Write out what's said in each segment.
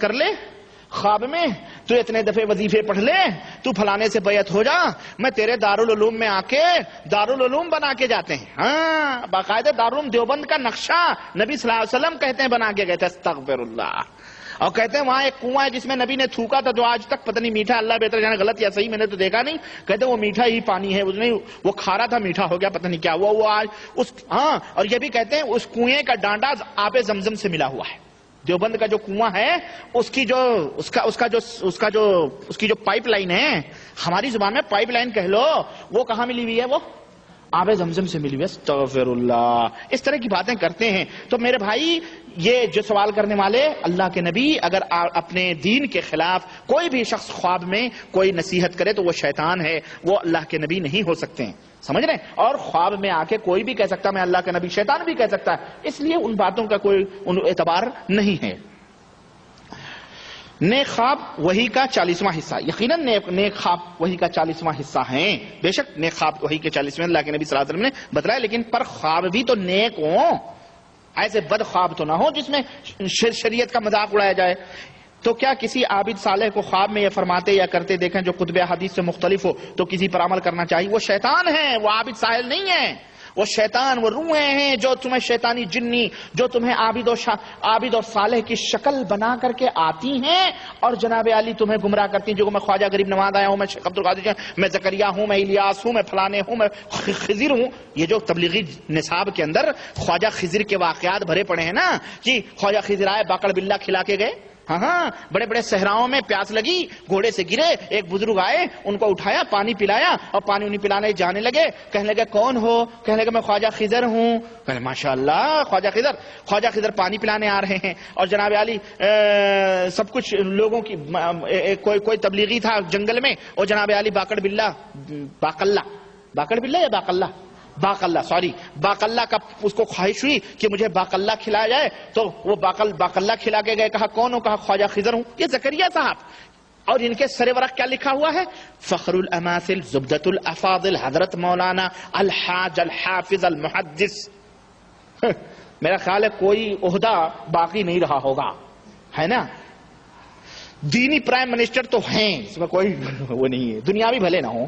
کر لے خواب میں، تو اتنے دفعے وظیفے پڑھ لے، تو فلانے سے بیعت ہو جا، میں تیرے دارالعلوم میں آ کے دارالعلوم بنا کے جاتے ہیں. ہاں باقاعدہ دارالعلوم دیوبند کا نقشہ نبی صلی اللہ علیہ وسلم کہتے ہیں بنا کے گئے تھے. استغفر اللہ. اور کہتے ہیں وہاں ایک کنواں ہے جس میں نبی نے تھوکا تھا، جو آج تک پتہ نہیں میٹھا، اللہ بہتر جانے غلط یا صحیح، میں نے تو دیکھا نہیں. کہتے ہیں وہ میٹھا ہی پانی ہے، اس نے وہ کھارا تھا میٹھا ہو گیا، پتہ نہیں کیا وہ آج اس. ہاں اور یہ بھی کہتے ہیں اس کنویں کا ڈانڈا آب زمزم سے ملا ہوا ہے. دیوبند کا جو کنواں ہے اس کی جو پائپ لائن ہے، ہماری زبان میں پائپ لائن کہہ لو، وہ کہاں ملی ہوئی ہے؟ وہ آب زمزم سے ملی ہوئی ہے. استغفر اللہ. اس طرح کی باتیں کرتے ہیں. تو میرے بھائی یہ جو سوال کرنے والے اللہ کے نبی، اگر اپنے دین کے خلاف کوئی بھی شخص خواب میں کوئی نصیحت کرے تو وہ شیطان ہے، وہ اللہ کے نبی نہیں ہو سکتے ہیں. سمجھ رہے ہیں؟ اور خواب میں آ کے کوئی بھی کہہ سکتا میں اللہ کا نبی، شیطان بھی کہہ سکتا ہے. اس لیے ان باتوں کا کوئی اعتبار نہیں ہے. نیک خواب وحی کا 40واں حصہ. یقیناً نیک خواب وحی کا 40واں حصہ ہیں. بے شک نیک خواب وحی کے 40ویں اللہ کے نبی صلی اللہ علیہ وسلم نے بتلایا، لیکن پر خواب بھی تو نیک ہوں، ایسے بد خواب تو نہ ہو جس میں شریعت کا مذاق اڑایا جائے. تو کیا کسی عابد صالح کو خواب میں یہ فرماتے یا کرتے دیکھیں جو خطبہ حدیث سے مختلف ہو تو کسی پر عمل کرنا چاہیے؟ وہ شیطان ہے، وہ عابد صالح نہیں ہے. وہ شیطان، وہ روحیں ہیں جو تمہیں شیطانی جنی، جو تمہیں عابد اور صالح کی شکل بنا کر کے آتی ہیں اور جناب علی تمہیں گمراہ کرتی ہیں. جو میں خواجہ غریب نواز آیا ہوں، میں شیخ عبد القادر، میں زکریا ہوں، میں الیاس ہوں، میں فلانے ہوں، میں خضر ہوں. یہ جو تبلیغی نصاب کے اندر خواجہ خضر کے واقعات بھرے پڑے ہیں نا، کہ خواجہ خضر آئے باقڑ بلہ کھلا کے گئے. ہاں بڑے بڑے صحراؤں میں پیاس لگی، گھوڑے سے گرے، ایک بزرگ آئے، ان کو اٹھایا، پانی پلایا، اور پانی انہیں پلانے جانے لگے. کہنے لگے کون ہو؟ کہنے لگے میں خواجہ خضر ہوں. کہنے ماشاء اللہ خواجہ خضر پانی پلانے آ رہے ہیں. اور جناب علی سب کچھ لوگوں کی کوئی تبلیغی تھا جنگل میں، اور جناب علی باقڑ بلہ یا باقلہ کا اس کو خواہش ہوئی کہ مجھے باقلہ کھلایا جائے، تو وہ باقلہ کھلا کے گئے. کہا کون ہو؟ کہا خواجہ خضر ہوں. یہ زکریا صاحب. اور ان کے سر ورق کیا لکھا ہوا ہے؟ فخر الاماثل، زبدۃ الافاضل، حضرت مولانا الحاج الحافظ المحدث. میرا خیال ہے کوئی عہدہ باقی نہیں رہا ہوگا، ہے نا. دینی پرائم منسٹر تو ہیں، اس میں کوئی وہ نہیں ہے، دنیاوی بھلے نہ ہو.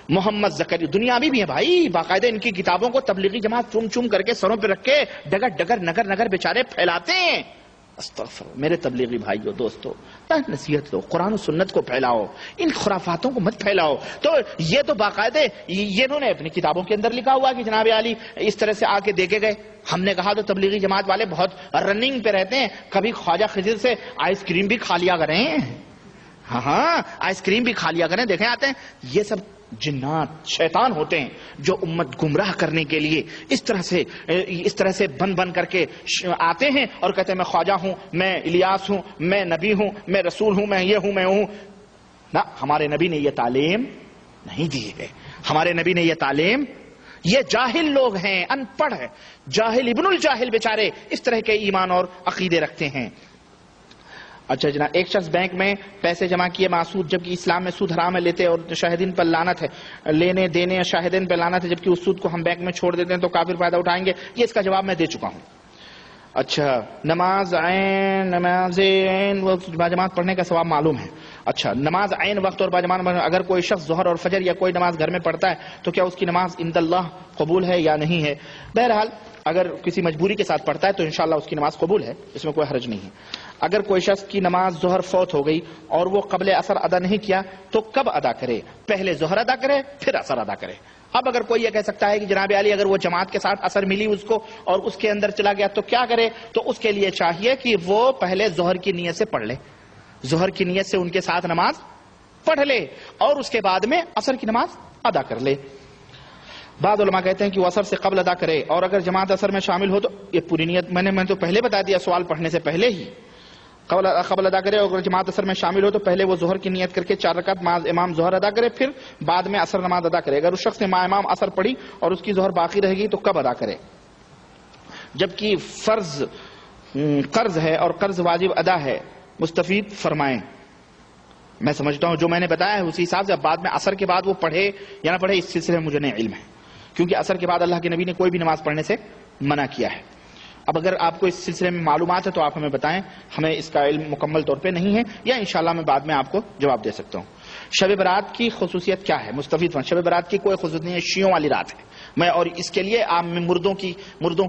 محمد زکریا دنیاوی بھی ہیں بھائی، باقاعدہ ان کی کتابوں کو تبلیغی جماعت چوم چوم کر کے سروں پہ رکھ کے ڈگر ڈگر نگر نگر بیچارے پھیلاتے ہیں. استغفر. میرے تبلیغی بھائیو دوستو، نصیحت دو، قرآن و سنت کو پھیلاؤ، ان خرافاتوں کو مت پھیلاؤ. تو یہ تو باقاعدہ یہ انہوں نے اپنی کتابوں کے اندر لکھا ہوا کہ جناب علی اس طرح سے آ کے دیکھے گئے. ہم نے کہا تو تبلیغی جماعت والے بہت رننگ پہ رہتے ہیں، کبھی خواجہ خضر سے آئس کریم بھی کھا لیا کریں. ہاں آئس کریم بھی کھا لیا کریں. دیکھیں آتے ہیں یہ سب جنات شیطان ہوتے ہیں جو امت گمراہ کرنے کے لیے اس طرح سے بن کر کے آتے ہیں اور کہتے ہیں میں خواجہ ہوں، میں الیاس ہوں، میں نبی ہوں، میں رسول ہوں، میں یہ ہوں، میں ہوں. نہ، ہمارے نبی نے یہ تعلیم نہیں دی ہے. ہمارے نبی نے یہ تعلیم، یہ جاہل لوگ ہیں، ان پڑھ ہے، جاہل ابن الجاہل بیچارے اس طرح کے ایمان اور عقیدے رکھتے ہیں. اچھا جناب، ایک شخص بینک میں پیسے جمع کیے معسود، جبکہ اسلام میں سود حرام ہے، لیتے اور شاہدین پر لعنت ہے، لینے دینے شاہدین پر لعنت ہے، جبکہ اس سود کو ہم بینک میں چھوڑ دیتے ہیں تو کافر فائدہ اٹھائیں گے. یہ اس کا جواب میں دے چکا ہوں. اچھا، نماز عین وقت باجماعت پڑھنے کا ثواب معلوم ہے. اچھا، نماز عین وقت اور باجماعت اگر کوئی شخص ظہر اور فجر یا کوئی نماز گھر میں پڑھتا ہے تو کیا اس کی نماز عند اللہ قبول ہے یا نہیں ہے؟ بہرحال اگر کسی مجبوری کے ساتھ پڑھتا ہے تو انشاءاللہ اس کی نماز قبول ہے، اس میں کوئی حرج نہیں ہے. اگر کوئی شخص کی نماز ظہر فوت ہو گئی اور وہ قبل عصر ادا نہیں کیا تو کب ادا کرے؟ پہلے ظہر ادا کرے پھر عصر ادا کرے. اب اگر کوئی یہ کہہ سکتا ہے کہ جناب علی اگر وہ جماعت کے ساتھ عصر ملی اس کو اور اس کے اندر چلا گیا تو کیا کرے؟ تو اس کے لیے چاہیے کہ وہ پہلے ظہر کی نیت سے پڑھ لے، ظہر کی نیت سے ان کے ساتھ نماز پڑھ لے اور اس کے بعد میں عصر کی نماز ادا کر لے. بعض علماء کہتے ہیں کہ وہ عصر سے قبل ادا کرے، اور اگر جماعت عصر میں شامل ہو تو یہ پوری نیت میں نے تو پہلے بتا دیا سوال پڑھنے سے پہلے ہی، قبل ادا کرے، اور اگر جماعت عصر میں شامل ہو تو پہلے وہ ظہر کی نیت کر کے 4 رکعت مع امام ظہر ادا کرے، پھر بعد میں عصر نماز ادا کرے. اگر اس شخص نے مع امام عصر پڑھی اور اس کی ظہر باقی رہے گی تو کب ادا کرے؟ جبکہ فرض قرض ہے اور قرض واجب ادا ہے، مستفید فرمائیں. میں سمجھتا ہوں جو میں نے بتایا ہے اسی حساب سے بعد میں عصر کے بعد وہ پڑھے یا نہ پڑھے اس سلسلے میں مجھے نہیں علم ہے، کیونکہ عصر کے بعد اللہ کے نبی نے کوئی بھی نماز پڑھنے سے منع کیا ہے. اب اگر آپ کو اس سلسلے میں معلومات ہے تو آپ ہمیں بتائیں، ہمیں اس کا علم مکمل طور پہ نہیں ہے، یا انشاءاللہ میں بعد میں آپ کو جواب دے سکتا ہوں۔ شب برات کی خصوصیت کیا ہے؟ مستفید شب برات کی کوئی خصوصیت نہیں ہے، شیعوں والی رات ہے۔ میں اور اس کے لیے آپ میں مردوں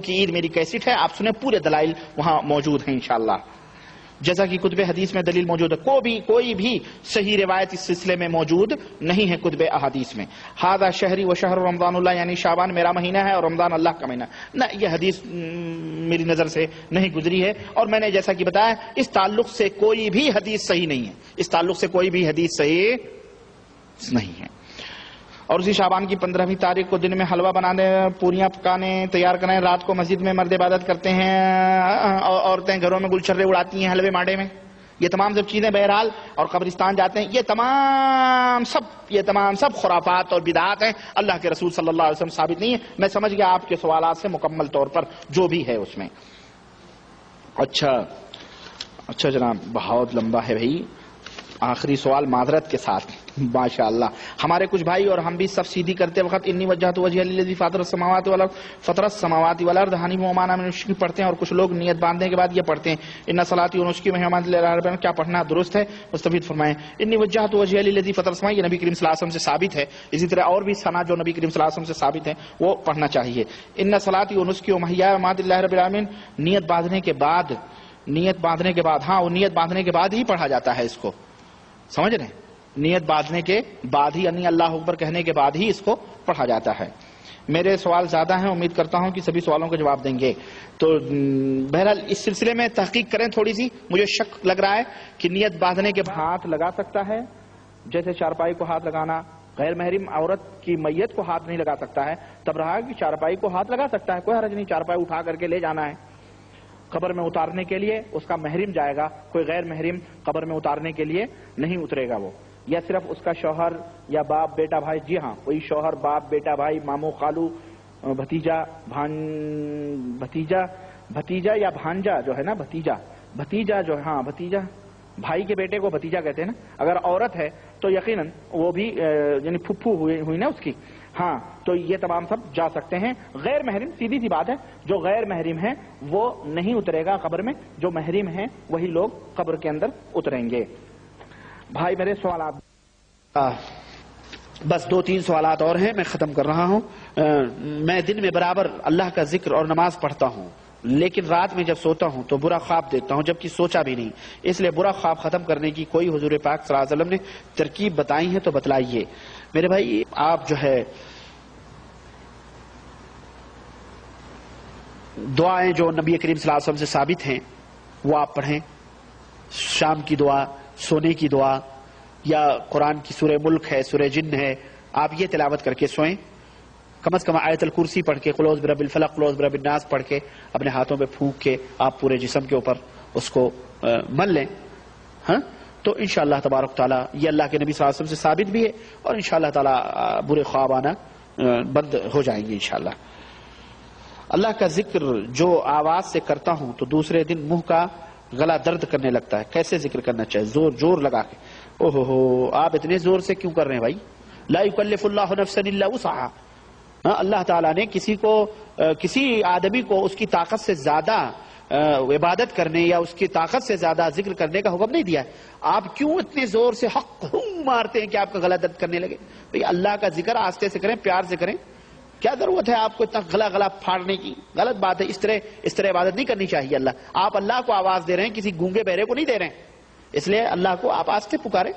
کی عید میری کیسٹ ہے، آپ سنیں، پورے دلائل وہاں موجود ہیں انشاءاللہ۔ جیسا کہ کتب حدیث میں دلیل موجود ہے، کوئی بھی صحیح روایت اس سلسلے میں موجود نہیں ہے کتب احادیث میں۔ ھذا شہری و شہر رمضان اللہ، یعنی شعبان میرا مہینہ ہے اور رمضان اللہ کا مہینہ، نہ، یہ حدیث میری نظر سے نہیں گزری ہے، اور میں نے جیسا کہ بتایا اس تعلق سے کوئی بھی حدیث صحیح نہیں ہے، اس تعلق سے کوئی بھی حدیث صحیح نہیں ہے۔ اور اسی شعبان کی 15ویں تاریخ کو دن میں حلوہ بنانے، پوریاں پکانے تیار کریں، رات کو مسجد میں مرد عبادت کرتے ہیں، عورتیں گھروں میں گلچھرے اڑاتی ہیں حلوے مانڈے میں، یہ تمام سب چیزیں بہرحال، اور قبرستان جاتے ہیں، یہ تمام سب خرافات اور بدعات ہیں، اللہ کے رسول صلی اللہ علیہ وسلم ثابت نہیں ہے۔ میں سمجھ گیا آپ کے سوالات سے مکمل طور پر جو بھی ہے اس میں۔ اچھا جناب، بہت لمبا ہے بھائی، آخری سوال معذرت کے ساتھ، ماشاءاللہ ہمارے کچھ بھائی اور ہم بھی سب سیدھی کرتے وقت انی وجہت وجہ للذی فاطر السماوات والارض فطر السماوات والارض حنیفا وما انا من المشرکین پڑھتے ہیں، اور کچھ لوگ نیت باندھنے کے بعد یہ پڑھتے ہیں ان صلاتی و نسکی میں ہمارے لیے کیا پڑھنا درست ہے؟ مستفید فرمائیں انی وجہت وجہ للذی فطر السماوات، یہ نبی کریم صلی اللہ علیہ وسلم سے ثابت ہے، اسی طرح اور بھی ثنا جو نبی کریم صلی اللہ علیہ وسلم سے ثابت ہے وہ پڑھنا چاہیے۔ ان صلاتی و نسکی و محیایا و مماتی للہ رب العالمین، نیت باندھنے کے بعد، ہاں وہ نیت باندھنے کے بعد ہی پڑھا جاتا ہے، اس کو سمجھ رہے ہیں، نیت باندھنے کے بعد ہی، یعنی اللہ اکبر کہنے کے بعد ہی اس کو پڑھا جاتا ہے۔ میرے سوال زیادہ ہیں، امید کرتا ہوں کہ سبھی سوالوں کا جواب دیں گے، تو بہرحال اس سلسلے میں تحقیق کریں تھوڑی سی، مجھے شک لگ رہا ہے کہ نیت باندھنے کے ہاتھ لگا سکتا ہے، جیسے چارپائی کو ہاتھ لگانا، غیر محرم عورت کی میت کو ہاتھ نہیں لگا سکتا ہے، تب رہا کہ چارپائی کو ہاتھ لگا سکتا ہے، کوئی حرج نہیں، چارپائی اٹھا کر کے لے جانا ہے قبر میں اتارنے کے لیے، اس کا محرم جائے گا، کوئی غیر محرم قبر میں اتارنے کے لیے نہیں اترے گا وہ، یا صرف اس کا شوہر یا باپ بیٹا بھائی، جی ہاں وہی شوہر باپ بیٹا بھائی ماموں خالو بھتیجا یا بھانجا جو ہے نا، بھتیجا جو ہے، ہاں بھتیجا، بھائی کے بیٹے کو بھتیجا کہتے ہیں نا، اگر عورت ہے تو یقیناً وہ بھی یعنی پھپھو ہوئی نا اس کی، ہاں تو یہ تمام سب جا سکتے ہیں۔ غیر محرم سیدھی سی بات ہے، جو غیر محرم ہے وہ نہیں اترے گا قبر میں، جو محرم ہیں وہی لوگ قبر کے اندر اتریں گے۔ بھائی میرے سوالات بس 2-3 سوالات اور ہیں، میں ختم کر رہا ہوں۔ میں دن میں برابر اللہ کا ذکر اور نماز پڑھتا ہوں، لیکن رات میں جب سوتا ہوں تو برا خواب دیتا ہوں، جبکہ سوچا بھی نہیں، اس لیے برا خواب ختم کرنے کی کوئی حضور پاک صلی اللہ علیہ وسلم نے ترکیب بتائی ہے تو بتلائیے۔ میرے بھائی آپ جو ہے دعائیں جو نبی کریم صلی اللہ علیہ وسلم سے ثابت ہیں وہ آپ پڑھیں، شام کی دعا، سونے کی دعا، یا قرآن کی سورہ ملک ہے، سورہ جن ہے، آپ یہ تلاوت کر کے سوئیں، کم از کم آیت الکرسی پڑھ کے، قل اعوذ برب الفلق، قل اعوذ برب الناس پڑھ کے اپنے ہاتھوں پہ پھونک کے آپ پورے جسم کے اوپر اس کو مل لیں، ہاں تو انشاءاللہ تبارک تعالیٰ یہ اللہ کے نبی صلی اللہ علیہ وسلم سے ثابت بھی ہے، اور انشاءاللہ تعالیٰ برے خواب آنا بند ہو جائیں گے انشاءاللہ۔ اللہ کا ذکر جو آواز سے کرتا ہوں تو دوسرے دن منہ کا گلا درد کرنے لگتا ہے، کیسے ذکر کرنا چاہیے؟ زور لگا کے؟ آپ اتنے زور سے کیوں کر رہے ہیں بھائی؟ لا یکلف اللہ نفسا الا وسعها، اللہ تعالیٰ نے کسی آدمی کو اس کی طاقت سے زیادہ عبادت کرنے یا اس کی طاقت سے زیادہ ذکر کرنے کا حکم نہیں دیا ہے۔ آپ کیوں اتنے زور سے حق مارتے ہیں کہ آپ کا گلا درد کرنے لگے؟ بھئی اللہ کا ذکر آہستہ سے کریں، پیار سے کریں، کیا ضرورت ہے آپ کو اتنا گلا پھاڑنے کی؟ غلط بات ہے، اس طرح عبادت نہیں کرنی چاہیے۔ آپ اللہ کو آواز دے رہے ہیں، کسی گونگے بہرے کو نہیں دے رہے ہیں، اس لیے اللہ کو آپ آہستہ پکاریں۔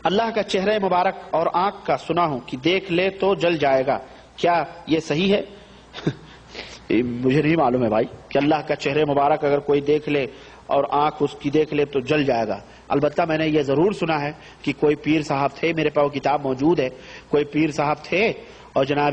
اللہ کا چہرہ مبارک اور آنکھ کا سنا ہوں کہ دیکھ لے تو جل جائے گا، کیا یہ صحیح ہے؟ مجھے نہیں معلوم ہے بھائی کہ اللہ کا چہرہ مبارک اگر کوئی دیکھ لے اور آنکھ اس کی دیکھ لے تو جل جائے گا۔ البتہ میں نے یہ ضرور سنا ہے کہ کوئی پیر صاحب تھے، میرے پاس وہ کتاب موجود ہے، کوئی پیر صاحب تھے اور جناب